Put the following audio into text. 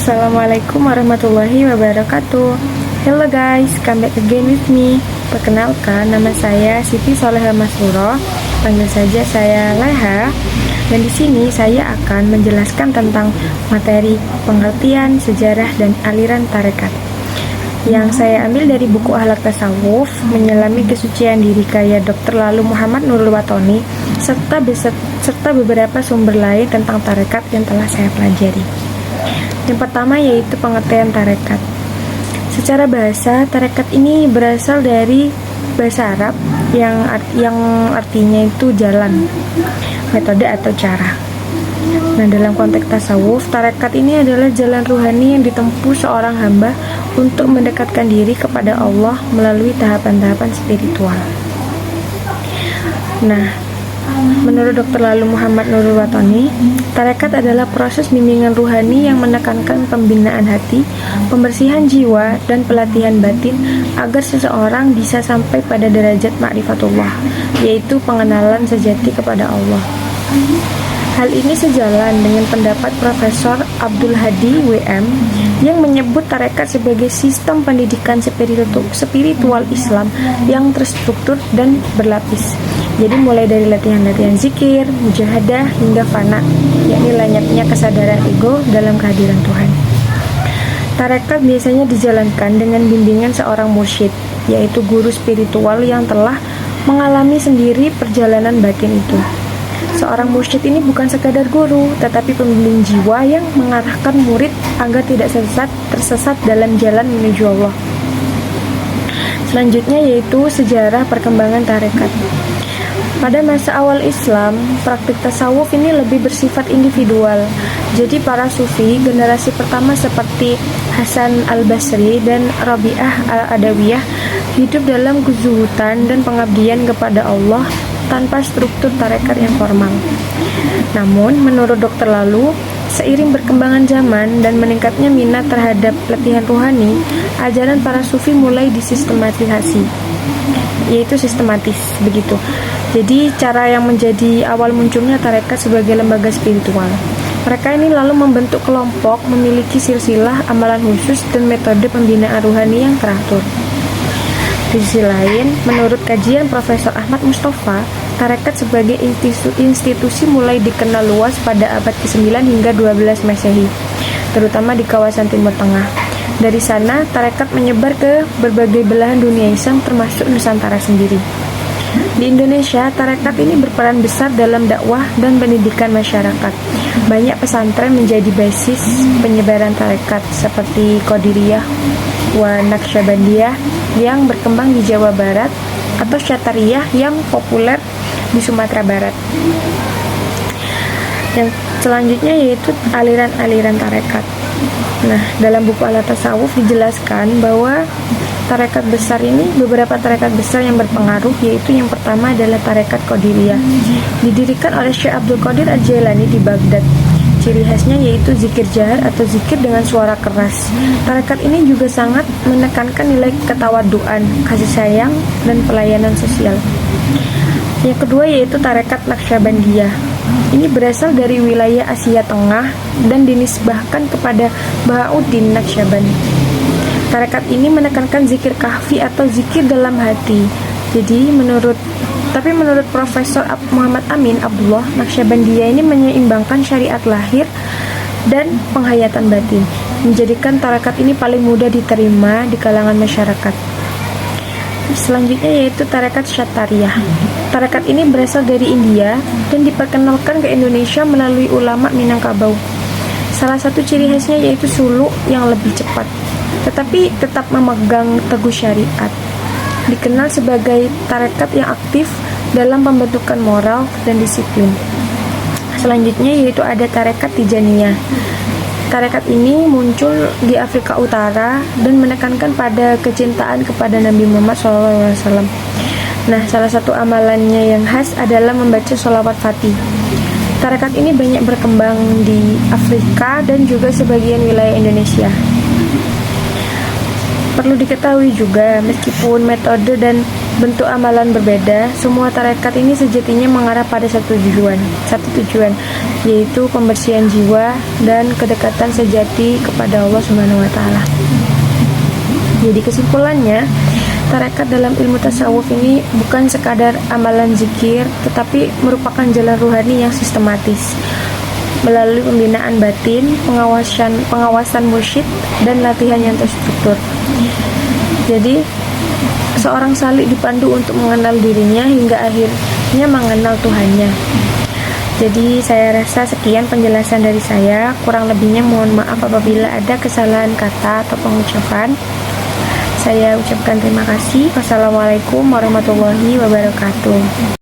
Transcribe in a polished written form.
Assalamualaikum warahmatullahi wabarakatuh. Hello guys, come back again with me. Perkenalkan, nama saya Siti Soleha Masruro. Panggil saja saya Leha. Dan di sini saya akan menjelaskan tentang materi pengertian, sejarah, dan aliran tarekat yang saya ambil dari buku Akhlak Tasawuf, Menyelami Kesucian Diri karya Dr. Lalu Muhammad Nurul Watoni, serta beberapa sumber lain tentang tarekat yang telah saya pelajari. Yang pertama yaitu pengertian tarekat. Secara bahasa, tarekat ini berasal dari bahasa Arab yang artinya itu jalan, metode atau cara. Nah, dalam konteks tasawuf, tarekat ini adalah jalan ruhani yang ditempuh seorang hamba untuk mendekatkan diri kepada Allah melalui tahapan-tahapan spiritual. Nah, menurut Dr. Lalu Muhammad Nurul Watoni, tarekat adalah proses bimbingan ruhani yang menekankan pembinaan hati, pembersihan jiwa, dan pelatihan batin agar seseorang bisa sampai pada derajat ma'rifatullah, yaitu pengenalan sejati kepada Allah. Hal ini sejalan dengan pendapat Profesor Abdul Hadi WM yang menyebut tarekat sebagai sistem pendidikan spiritual Islam yang terstruktur dan berlapis. Jadi mulai dari latihan-latihan zikir, mujahadah, hingga fana, yakni lenyapnya kesadaran ego dalam kehadiran Tuhan. Tarekat biasanya dijalankan dengan bimbingan seorang mursyid, yaitu guru spiritual yang telah mengalami sendiri perjalanan batin itu. Seorang mursyid ini bukan sekadar guru, tetapi pembimbing jiwa yang mengarahkan murid agar tidak tersesat dalam jalan menuju Allah. Selanjutnya yaitu sejarah perkembangan tarekat. Pada masa awal Islam, praktik tasawuf ini lebih bersifat individual. Jadi para sufi generasi pertama seperti Hasan al-Basri dan Rabi'ah al-Adawiyah hidup dalam kezuhudan dan pengabdian kepada Allah tanpa struktur tarekat yang formal. Namun, menurut Dr. Lalu, seiring berkembangan zaman dan meningkatnya minat terhadap latihan rohani, ajaran para sufi mulai disistematisasi, yaitu sistematis begitu. Jadi, cara yang menjadi awal munculnya tarekat sebagai lembaga spiritual. Mereka ini lalu membentuk kelompok, memiliki silsilah amalan khusus dan metode pembinaan rohani yang teratur. Di sisi lain, menurut kajian Profesor Ahmad Mustafa, tarekat sebagai institusi mulai dikenal luas pada abad ke-9 hingga 12 Masehi, terutama di kawasan Timur Tengah. Dari sana, tarekat menyebar ke berbagai belahan dunia Islam termasuk Nusantara sendiri. Di Indonesia, tarekat ini berperan besar dalam dakwah dan pendidikan masyarakat. Banyak pesantren menjadi basis penyebaran tarekat seperti Qadiriyah wa Naqsyabandiyah yang berkembang di Jawa Barat atau Syatariyah yang populer di Sumatera Barat. Yang selanjutnya yaitu aliran-aliran tarekat. Nah, dalam buku Akhlak Tasawuf dijelaskan bahwa tarekat besar ini, beberapa tarekat besar yang berpengaruh, yaitu yang pertama adalah tarekat Qadiriyah. Didirikan oleh Syekh Abdul Qadir Al-Jailani di Baghdad. Ciri khasnya yaitu zikir jahar atau zikir dengan suara keras. Tarekat ini juga sangat menekankan nilai ketawaduan, kasih sayang, dan pelayanan sosial. Yang kedua yaitu tarekat Naqsyabandiyah. Ini berasal dari wilayah Asia Tengah dan dinisbahkan kepada Bahauddin Naqsyaband. Tarekat ini menekankan zikir kahfi atau zikir dalam hati. Jadi menurut Profesor Muhammad Amin Abdullah, Naqsyabandiyah ini menyeimbangkan syariat lahir dan penghayatan batin, menjadikan tarekat ini paling mudah diterima di kalangan masyarakat. Selanjutnya yaitu tarekat Syatariyah. Tarekat ini berasal dari India dan diperkenalkan ke Indonesia melalui ulama Minangkabau. Salah satu ciri khasnya yaitu suluk yang lebih cepat, tetapi tetap memegang teguh syariat. Dikenal sebagai tarekat yang aktif dalam pembentukan moral dan disiplin. Selanjutnya yaitu ada tarekat Tijaniyah. Tarekat ini muncul di Afrika Utara dan menekankan pada kecintaan kepada Nabi Muhammad SAW. Nah, salah satu amalannya yang khas adalah membaca sholawat Fatih. Tarekat ini banyak berkembang di Afrika dan juga sebagian wilayah Indonesia. Perlu diketahui juga, meskipun metode dan bentuk amalan berbeda, semua tarekat ini sejatinya mengarah pada satu tujuan, yaitu pembersihan jiwa dan kedekatan sejati kepada Allah Subhanahu wa taala. Jadi kesimpulannya, tarekat dalam ilmu tasawuf ini bukan sekadar amalan zikir, tetapi merupakan jalan ruhani yang sistematis melalui pembinaan batin, pengawasan mursyid, dan latihan yang terstruktur. Jadi seorang salik dipandu untuk mengenal dirinya hingga akhirnya mengenal Tuhannya. Jadi saya rasa sekian penjelasan dari saya. Kurang lebihnya mohon maaf apabila ada kesalahan kata atau pengucapan. Saya ucapkan terima kasih. Wassalamualaikum warahmatullahi wabarakatuh.